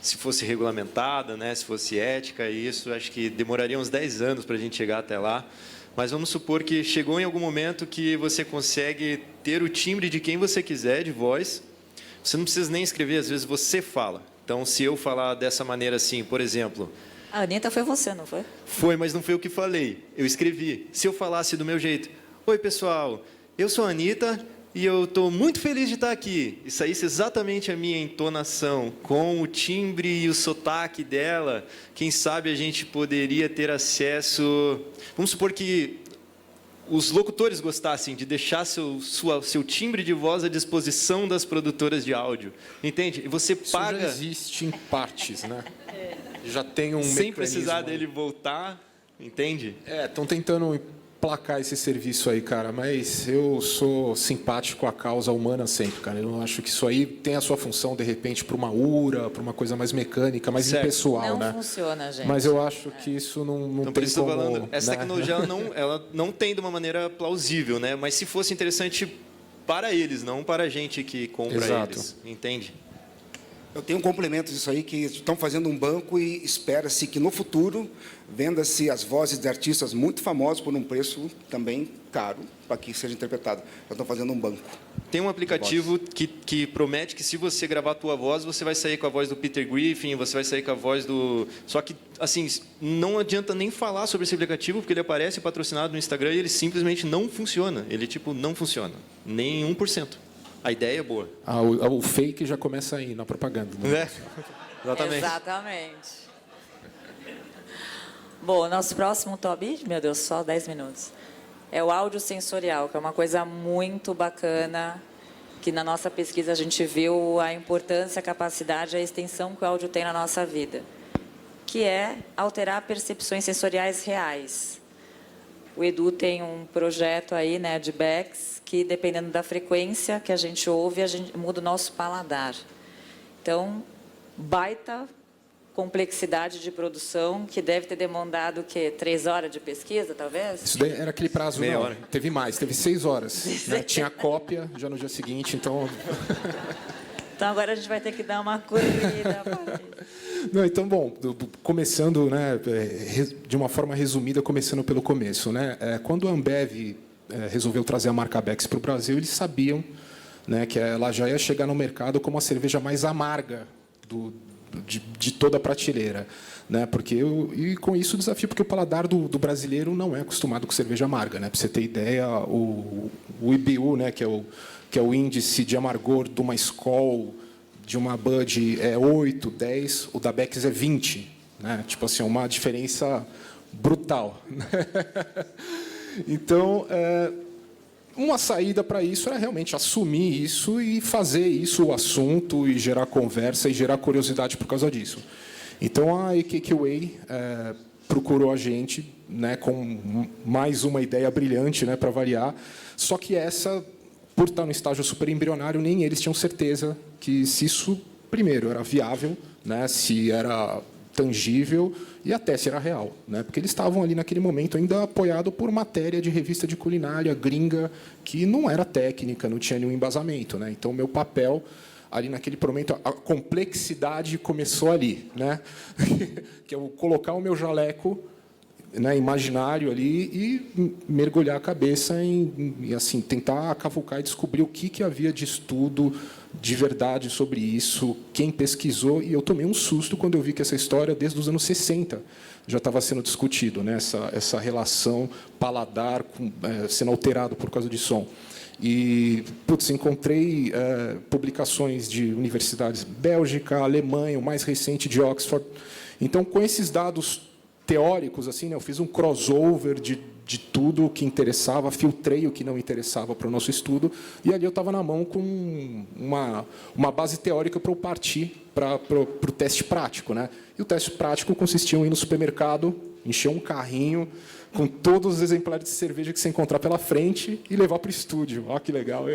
se fosse regulamentada, né, se fosse ética, e isso acho que demoraria uns 10 anos para a gente chegar até lá. Mas vamos supor que chegou em algum momento que você consegue ter o timbre de quem você quiser, de voz. Você não precisa nem escrever, às vezes você fala. Então, se eu falar dessa maneira assim, por exemplo... A Anitta foi você, não foi? Foi, mas não foi eu que falei. Eu escrevi. Se eu falasse do meu jeito... Oi, pessoal, eu sou a Anitta e eu estou muito feliz de estar aqui. E saísse exatamente a minha entonação, com o timbre e o sotaque dela, quem sabe a gente poderia ter acesso... Vamos supor que os locutores gostassem de deixar seu timbre de voz à disposição das produtoras de áudio. Entende? E você paga... Isso já existe em partes, né? Já tem um sem mecanismo precisar dele voltar, entende? Estão tentando placar esse serviço aí, cara, mas eu sou simpático à causa humana sempre, cara. Eu não acho que isso aí tem a sua função, de repente, para uma URA, para uma coisa mais mecânica, mais certo. impessoal, né? Não funciona, gente. Mas eu acho que isso não Então, tem por isso como... estou falando, essa né? tecnologia ela não tem de uma maneira plausível, né? Mas se fosse interessante para eles, não para a gente que compra Exato. eles, entende? Eu tenho um complemento disso aí, que estão fazendo um banco e espera-se que no futuro venda-se as vozes de artistas muito famosos por um preço também caro para que seja interpretado. Já estão fazendo um banco. Tem um aplicativo que promete que se você gravar a tua voz, você vai sair com a voz do Peter Griffin, você vai sair com a voz do... Só que, assim, não adianta nem falar sobre esse aplicativo, porque ele aparece patrocinado no Instagram e ele simplesmente não funciona. Ele, tipo, não funciona. Nem 1%. A ideia é boa. O fake já começa aí na propaganda. Né? Exatamente. Exatamente. Bom, nosso próximo tópico, meu Deus, só 10 minutos. É o áudio sensorial, que é uma coisa muito bacana, que na nossa pesquisa a gente viu a importância, a capacidade, a extensão que o áudio tem na nossa vida, que é alterar percepções sensoriais reais. O Edu tem um projeto aí, né, de Becks, que dependendo da frequência que a gente ouve, a gente muda o nosso paladar. Então, baita complexidade de produção, que deve ter demandado o quê? 3 horas de pesquisa, talvez? Isso daí era aquele prazo, Meia não. hora. Teve mais, teve 6 horas. Né? Tinha cópia já no dia seguinte, então... Então, agora a gente vai ter que dar uma corrida. Não, então, bom, começando, né, de uma forma resumida, começando pelo começo, né? Quando a Ambev resolveu trazer a marca Becks para o Brasil, eles sabiam, né, que ela já ia chegar no mercado como a cerveja mais amarga de toda a prateleira, né? E com isso o desafio, porque o paladar do brasileiro não é acostumado com cerveja amarga, né? Para você ter ideia, o IBU, né, que é o índice de amargor de uma Skol, de uma Bud é 8, 10, o da Becks é 20, né? Tipo assim, uma diferença brutal. Então, uma saída para isso era realmente assumir isso e fazer isso o assunto e gerar conversa e gerar curiosidade por causa disso. Então, a AKK Way procurou a gente, né, com mais uma ideia brilhante, né, para variar, só que essa, por estar no estágio super embrionário, nem eles tinham certeza que se isso, primeiro, era viável, né, se era tangível e até se era real, né? Porque eles estavam ali naquele momento ainda apoiado por matéria de revista de culinária gringa que não era técnica, não tinha nenhum embasamento, né? Então, meu papel ali naquele momento, a complexidade começou ali, né? Que é colocar o meu jaleco, né, imaginário ali e mergulhar a cabeça e assim tentar cavucar e descobrir o que havia de estudo de verdade sobre isso, quem pesquisou, e eu tomei um susto quando eu vi que essa história desde os anos 60 já estava sendo discutido, né, essa relação paladar sendo alterado por causa de som. E, encontrei publicações de universidades Bélgica, Alemanha, o mais recente de Oxford. Então, com esses dados teóricos, assim, né, eu fiz um crossover de tudo o que interessava, filtrei o que não interessava para o nosso estudo, e ali eu estava na mão com uma base teórica para eu partir para o teste prático, né? E o teste prático consistia em ir no supermercado, encher um carrinho com todos os exemplares de cerveja que você encontrar pela frente e levar para o estúdio. Olha que legal.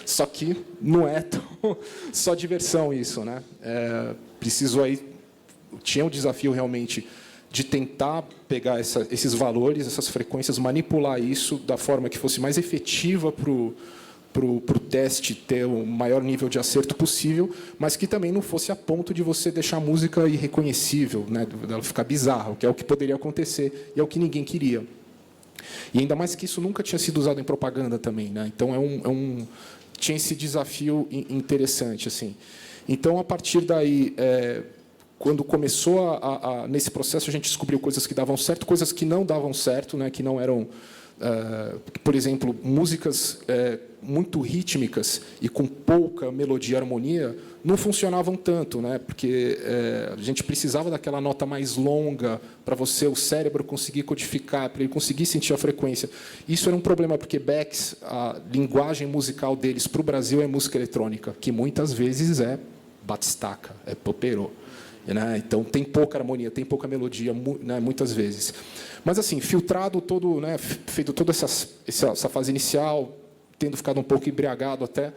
Só que não é só diversão isso, né? Tinha um desafio realmente de tentar pegar esses valores, essas frequências, manipular isso da forma que fosse mais efetiva para o teste ter o maior nível de acerto possível, mas que também não fosse a ponto de você deixar a música irreconhecível, né, dela ficar bizarra, que é o que poderia acontecer e é o que ninguém queria. E ainda mais que isso nunca tinha sido usado em propaganda também, né? Então tinha esse desafio interessante, assim. Então, a partir daí, quando começou nesse processo, a gente descobriu coisas que davam certo, coisas que não davam certo, né, que não eram, por exemplo, músicas muito rítmicas e com pouca melodia e harmonia não funcionavam tanto, né, porque a gente precisava daquela nota mais longa para o cérebro conseguir codificar, para ele conseguir sentir a frequência. Isso era um problema, porque Becks, a linguagem musical deles para o Brasil é música eletrônica, que muitas vezes é batistaca, é poperô. Né? Então, tem pouca harmonia, tem pouca melodia, né, muitas vezes. Mas, assim, filtrado todo, né, feito toda essa fase inicial, tendo ficado um pouco embriagado até,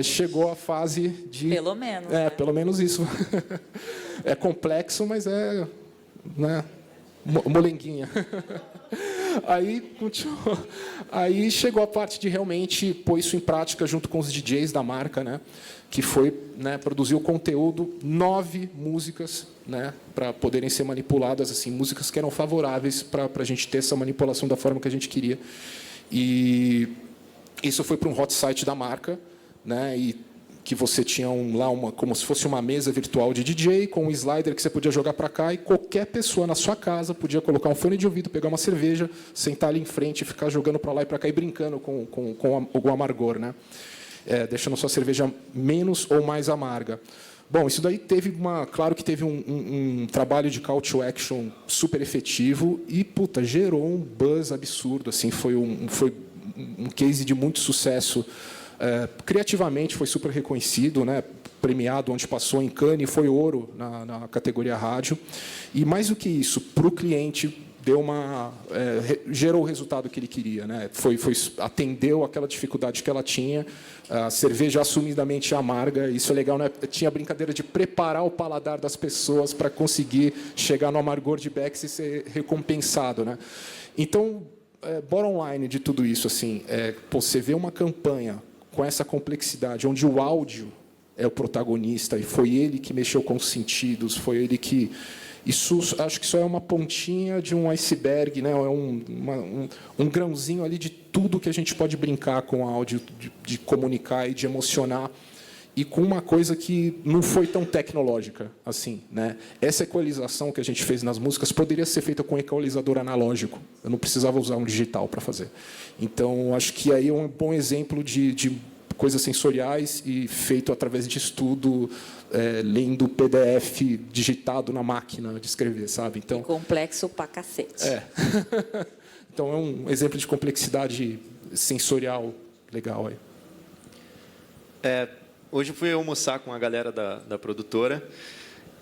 chegou a fase de... Pelo menos. Né? Pelo menos isso. É complexo, mas né, molenguinha. Aí chegou a parte de realmente pôr isso em prática junto com os DJs da marca, né, que foi, né, produzir o conteúdo, 9 músicas, né, para poderem ser manipuladas, assim, músicas que eram favoráveis para a gente ter essa manipulação da forma que a gente queria. E isso foi para um hot site da marca, né, e que você tinha como se fosse uma mesa virtual de DJ, com um slider que você podia jogar para cá, e qualquer pessoa na sua casa podia colocar um fone de ouvido, pegar uma cerveja, sentar ali em frente e ficar jogando para lá e para cá e brincando com o amargor, né? deixando a sua cerveja menos ou mais amarga. Bom, isso daí claro que teve um trabalho de call to action super efetivo e, gerou um buzz absurdo, assim, foi um case de muito sucesso. Criativamente foi super reconhecido, né? Premiado onde passou em Cannes, foi ouro na categoria rádio. E mais do que isso, para o cliente gerou o resultado que ele queria, né? Atendeu aquela dificuldade que ela tinha. A cerveja assumidamente amarga, isso é legal, né? Tinha a brincadeira de preparar o paladar das pessoas para conseguir chegar no amargor de Beck's e ser recompensado, né? Então, bottom line de tudo isso, assim, você vê uma campanha com essa complexidade, onde o áudio é o protagonista e foi ele que mexeu com os sentidos, foi ele que acho que só é uma pontinha de um iceberg, né? É um grãozinho ali de tudo que a gente pode brincar com áudio, de comunicar e de emocionar, e com uma coisa que não foi tão tecnológica assim, né? Essa equalização que a gente fez nas músicas poderia ser feita com um equalizador analógico. Eu não precisava usar um digital para fazer. Então, acho que aí é um bom exemplo de coisas sensoriais e feito através de estudo, lendo PDF digitado na máquina de escrever, sabe? Então, complexo pra cacete. Então, é um exemplo de complexidade sensorial legal aí. Hoje eu fui almoçar com a galera da produtora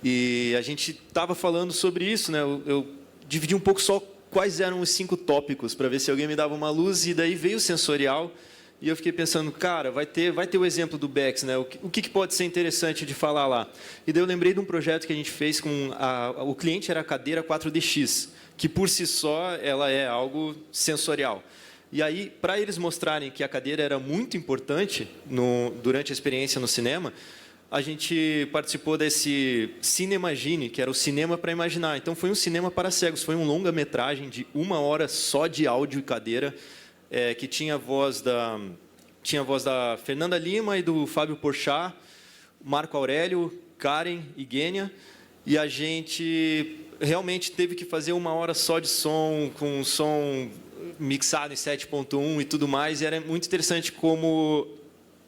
e a gente estava falando sobre isso, né? Eu dividi um pouco só quais eram os 5 tópicos para ver se alguém me dava uma luz, e daí veio o sensorial. E eu fiquei pensando, cara, vai ter o exemplo do Beck's, né? O que pode ser interessante de falar lá? E daí eu lembrei de um projeto que a gente fez com o cliente era a cadeira 4DX, que por si só ela é algo sensorial. E aí, para eles mostrarem que a cadeira era muito importante durante a experiência no cinema, a gente participou desse Cinemagine, que era o cinema para imaginar. Então foi um cinema para cegos, foi um longa-metragem de 1 hora só de áudio e cadeira, que tinha a voz da Fernanda Lima e do Fábio Porchat, Marco Aurélio, Karen e Gênia, e a gente realmente teve que fazer 1 hora só de som, com som mixado em 7.1 e tudo mais, e era muito interessante como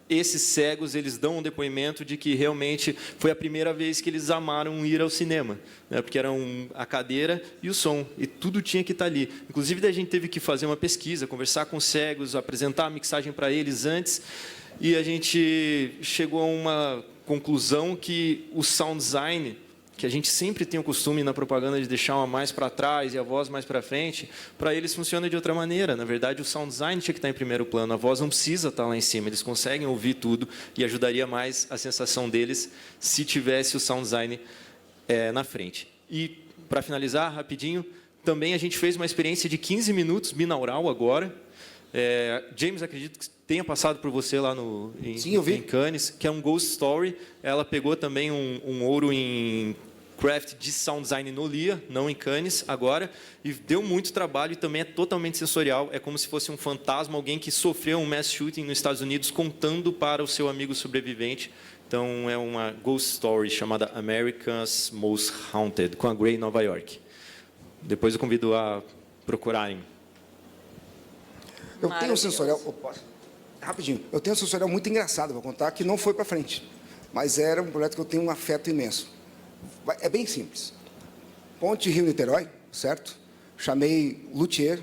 esses cegos eles dão um depoimento de que realmente foi a primeira vez que eles amaram ir ao cinema, né? Porque era a cadeira e o som, e tudo tinha que estar ali. Inclusive, a gente teve que fazer uma pesquisa, conversar com cegos, apresentar a mixagem para eles antes, e a gente chegou a uma conclusão que o sound design, que a gente sempre tem o costume na propaganda de deixar uma mais para trás e a voz mais para frente, para eles funciona de outra maneira. Na verdade, o sound design tinha que estar em primeiro plano, a voz não precisa estar lá em cima, eles conseguem ouvir tudo e ajudaria mais a sensação deles se tivesse o sound design na frente. E, para finalizar, rapidinho, também a gente fez uma experiência de 15 minutos binaural agora. James, acredito que tenha passado por você lá Sim, eu vi. em Cannes, que é um Ghost Story. Ela pegou também um ouro em craft de sound design no LIA, não em Cannes, agora, e deu muito trabalho e também é totalmente sensorial. É como se fosse um fantasma, alguém que sofreu um mass shooting nos Estados Unidos, contando para o seu amigo sobrevivente. Então, é uma Ghost Story chamada America's Most Haunted, com a Grey Nova York. Depois eu convido a procurarem. Eu tenho um sensorial... Rapidinho. Eu tenho um sensorial muito engraçado, vou contar, que não foi para frente. Mas era um projeto que eu tenho um afeto imenso. É bem simples. Ponte Rio-Niterói, certo? Chamei luthier,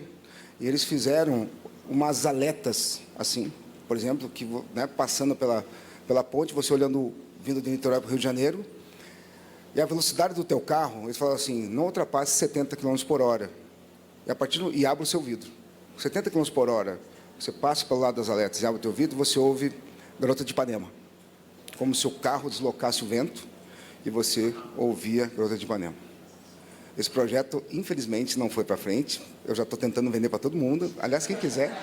e eles fizeram umas aletas, assim, por exemplo, que, né, passando pela ponte, você olhando, vindo de Niterói para o Rio de Janeiro, e a velocidade do teu carro, eles falaram assim, não ultrapasse 70 km por hora. E abre o seu vidro. 70 km por hora, você passa pelo lado das aletas e abre o teu vidro, você ouve Garota de Ipanema. Como se o carro deslocasse o vento e você ouvia Garota de Ipanema. Esse projeto, infelizmente, não foi para frente. Eu já estou tentando vender para todo mundo. Aliás, quem quiser.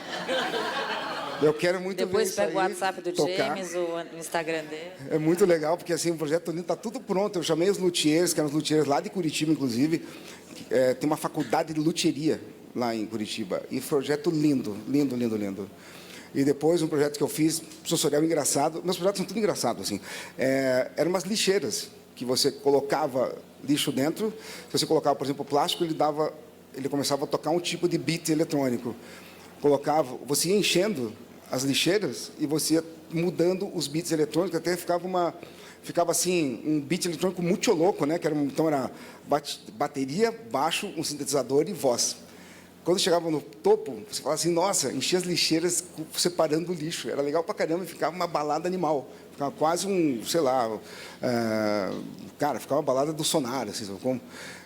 Eu quero muito Depois ver isso pega o aí, WhatsApp do tocar. James, o Instagram dele. É muito legal, porque assim, o projeto está tudo pronto. Eu chamei os luthiers, que eram os luthiers lá de Curitiba, inclusive. Tem uma faculdade de luthieria lá em Curitiba. E projeto lindo, lindo, lindo, lindo. E depois um projeto que eu fiz, sensorial engraçado. Meus projetos são tudo engraçados, assim. Eram umas lixeiras que você colocava lixo dentro. Se você colocava, por exemplo, plástico, ele começava a tocar um tipo de beat eletrônico. Você ia enchendo as lixeiras e você ia mudando os beats eletrônicos, até ficava assim, um beat eletrônico muito louco, né? Então era bateria, baixo, um sintetizador e voz. Quando chegava no topo, você falava assim, nossa, enchia as lixeiras separando o lixo. Era legal pra caramba, e ficava uma balada animal. Ficava quase um, sei lá, cara, ficava uma balada do Sonar, assim, sabe como?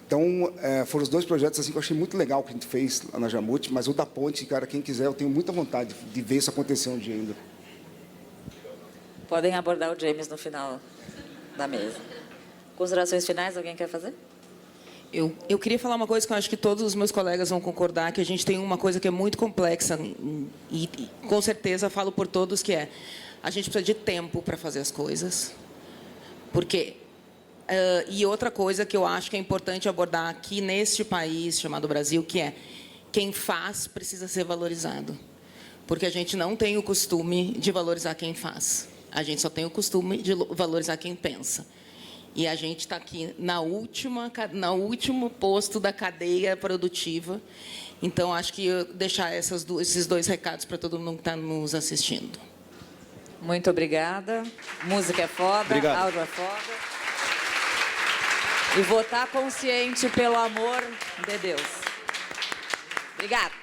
Então, foram os 2 projetos assim, que eu achei muito legal que a gente fez lá na Jamute, mas o da Ponte, cara, quem quiser, eu tenho muita vontade de ver isso acontecer um dia ainda. Podem abordar o James no final da mesa. Considerações finais, alguém quer fazer? Eu queria falar uma coisa que eu acho que todos os meus colegas vão concordar, que a gente tem uma coisa que é muito complexa e com certeza falo por todos, que é a gente precisa de tempo para fazer as coisas. Porque e outra coisa que eu acho que é importante abordar aqui neste país chamado Brasil, que é quem faz precisa ser valorizado. Porque a gente não tem o costume de valorizar quem faz. A gente só tem o costume de valorizar quem pensa. E a gente está aqui no último posto da cadeia produtiva. Então, acho que deixar esses 2 recados para todo mundo que está nos assistindo. Muito obrigada. Música é foda, Obrigado. áudio é foda. E votar consciente pelo amor de Deus. Obrigada.